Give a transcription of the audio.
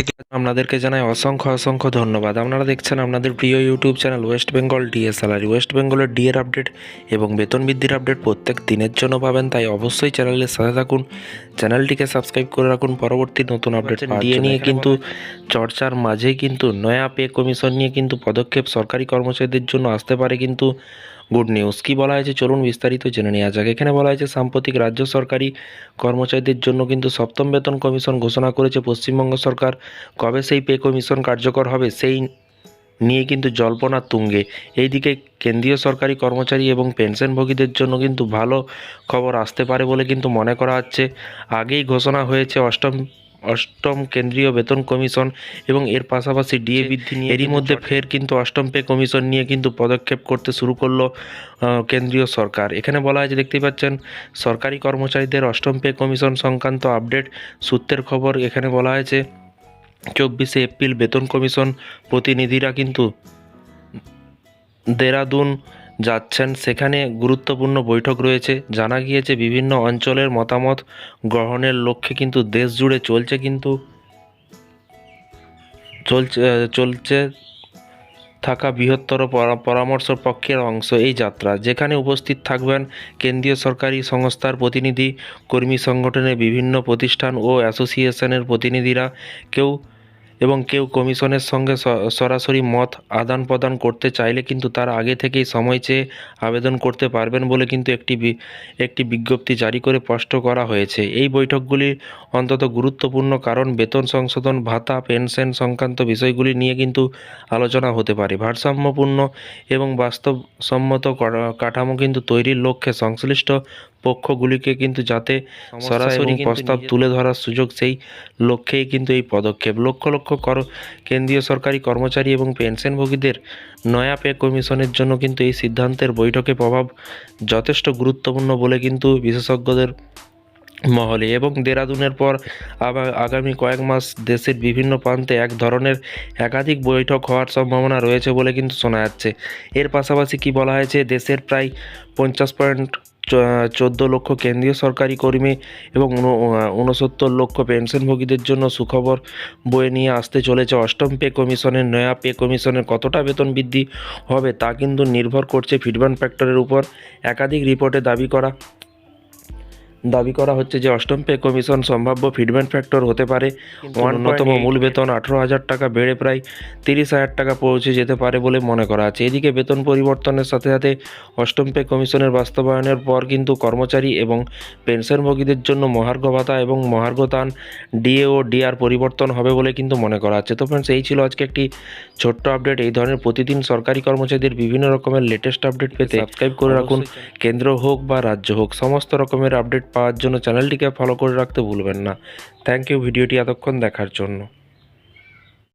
থেকে আপনাদেরকে জানাই অসংখ্য অসংখ্য ধন্যবাদ। আপনারা দেখছেন আপনাদের প্রিয় YouTube channel West Bengal DA salary. West বেঙ্গলের ডিএর আপডেট এবং বেতন বৃদ্ধির আপডেট প্রত্যেক দিনের জন্য পাবেন, তাই অবশ্যই চ্যানেলের সাথে থাকুন, চ্যানেলটিকে সাবস্ক্রাইব করে রাখুন পরবর্তী নতুন আপডেট ডিএ নিয়ে কিন্তু চর্চার মাঝেই কিন্তু নয়া পে কমিশন নিয়ে কিন্তু পদক্ষেপ সরকারি কর্মচারীদের জন্য আসতে পারে কিন্তু গুড নিউজ। কী বলা হয়েছে চলুন বিস্তারিত জেনে নেওয়া যাক। এখানে বলা হয়েছে সাম্প্রতিক রাজ্য সরকারি কর্মচারীদের জন্য কিন্তু সপ্তম বেতন কমিশন ঘোষণা করেছে পশ্চিমবঙ্গ সরকার। কবে সেই পে কমিশন কার্যকর হবে সেই নিয়ে কিন্তু জল্পনা তুঙ্গে। এইদিকে কেন্দ্রীয় সরকারি কর্মচারী এবং পেনশনভোগীদের জন্য কিন্তু ভালো খবর আসতে পারে বলে কিন্তু মনে করা হচ্ছে। আগেই ঘোষণা হয়েছে অষ্টম কেন্দ্রীয় বেতন কমিশন এবং এর পাশাপাশি ডিএ বৃদ্ধি নিয়ে। এরই মধ্যে ফের কিন্তু অষ্টম পে কমিশন নিয়ে কিন্তু পদক্ষেপ করতে শুরু করলো কেন্দ্রীয় সরকার। এখানে বলা হয়েছে, দেখতেই পাচ্ছেন, সরকারি কর্মচারীদের অষ্টম পে কমিশন সংক্রান্ত আপডেট সূত্রের খবর। এখানে বলা হয়েছে 24শে এপ্রিল বেতন কমিশন প্রতিনিধিরা কিন্তু দেরাদুন যাচ্ছেন। সেখানে গুরুত্বপূর্ণ বৈঠক রয়েছে। জানা গিয়েছে বিভিন্ন অঞ্চলের মতামত গ্রহণের লক্ষ্যে কিন্তু দেশ জুড়ে চলছে থাকা বৃহত্তর পরামর্শ পক্ষের অংশ এই যাত্রা, যেখানে উপস্থিত থাকবেন কেন্দ্রীয় সরকারি সংস্থার প্রতিনিধি, কর্মী সংগঠনের বিভিন্ন প্রতিষ্ঠান ও অ্যাসোসিয়েশনের প্রতিনিধিরা। কেউ কমিশনের সঙ্গে সরাসরি মত আদান প্রদান করতে চাইলে কিন্তু তার আগে থেকেই সময় চেয়ে আবেদন করতে পারবেন বলে কিন্তু একটি বিজ্ঞপ্তি জারি করে স্পষ্ট করা হয়েছে। এই বৈঠকগুলি অত্যন্ত গুরুত্বপূর্ণ, কারণ বেতন সংশোধন, ভাতা, পেনশন সংক্রান্ত বিষয়গুলি নিয়ে কিন্তু আলোচনা হতে পারে। ভারসাম্যপূর্ণ এবং বাস্তবসম্মত কাঠামো কিন্তু তৈরির লক্ষ্যে সংশ্লিষ্ট পক্ষগুলিকে কিন্তু যাতে সরাসরি প্রস্তাব তুলে ধরার সুযোগ, সেই লক্ষ্যেই কিন্তু এই পদক্ষেপ। লক্ষ লক্ষ কেন্দ্রীয় সরকারি কর্মচারী এবং পেনশনভোগীদের নয়া পে কমিশনের জন্য কিন্তু এই সিদ্ধান্তের বৈঠকে প্রভাব যথেষ্ট গুরুত্বপূর্ণ বলে কিন্তু বিশেষজ্ঞদের মহলে। এবং দেরাদুনের পর আগামী কয়েক মাস দেশের বিভিন্ন প্রান্তে এক ধরনের একাধিক বৈঠক হওয়ার সম্ভাবনা রয়েছে বলে কিন্তু শোনা যাচ্ছে। এর পাশাপাশি কি বলা হয়েছে, দেশের প্রায় 50.14 লক্ষ কেন্দ্রীয় সরকারি কর্মী এবং 69 লক্ষ পেনশনভোগীদের জন্য সুখবর বয়ে নিয়ে আসতে চলেছে অষ্টম পে কমিশনের। নয়া পে কমিশনের কতটা বেতন বৃদ্ধি হবে তা কিন্তু নির্ভর করছে ফিডব্যাক ফ্যাক্টরের উপর। একাধিক রিপোর্টে দাবি করা হচ্ছে যে অষ্টম পে কমিশন সম্ভাব্য ফিডব্যাক ফ্যাক্টর হতে পারে। ন্যূনতম মূল বেতন 18,000 টাকা বেড়ে প্রায় 30,000 টাকা পৌঁছে যেতে পারে বলে মনে করা আছে। এদিকে বেতন পরিবর্তনের সাথে সাথে অষ্টম পে কমিশনের বাস্তবায়নের পর কিন্তু কর্মচারী এবং পেনশনভোগীদের জন্য মহার্ঘ ভাতা এবং মহার্ঘতান, ডিএ ও ডিআর পরিবর্তন হবে বলে কিন্তু মনে করা হচ্ছে। তো ফ্রেন্ডস, এই ছিল আজকে একটি ছোট্ট আপডেট। এই ধরনের প্রতিদিন সরকারি কর্মচারীদের বিভিন্ন রকমের লেটেস্ট আপডেট পেতে সাবস্ক্রাইব করে রাখুন। কেন্দ্র হোক বা রাজ্য হোক, সমস্ত রকমের আপডেট পাওয়ার জন্য চ্যানেলটিকে ফলো করে রাখতে ভুলবেন না। থ্যাংক ইউ ভিডিওটি এতক্ষণ দেখার জন্য।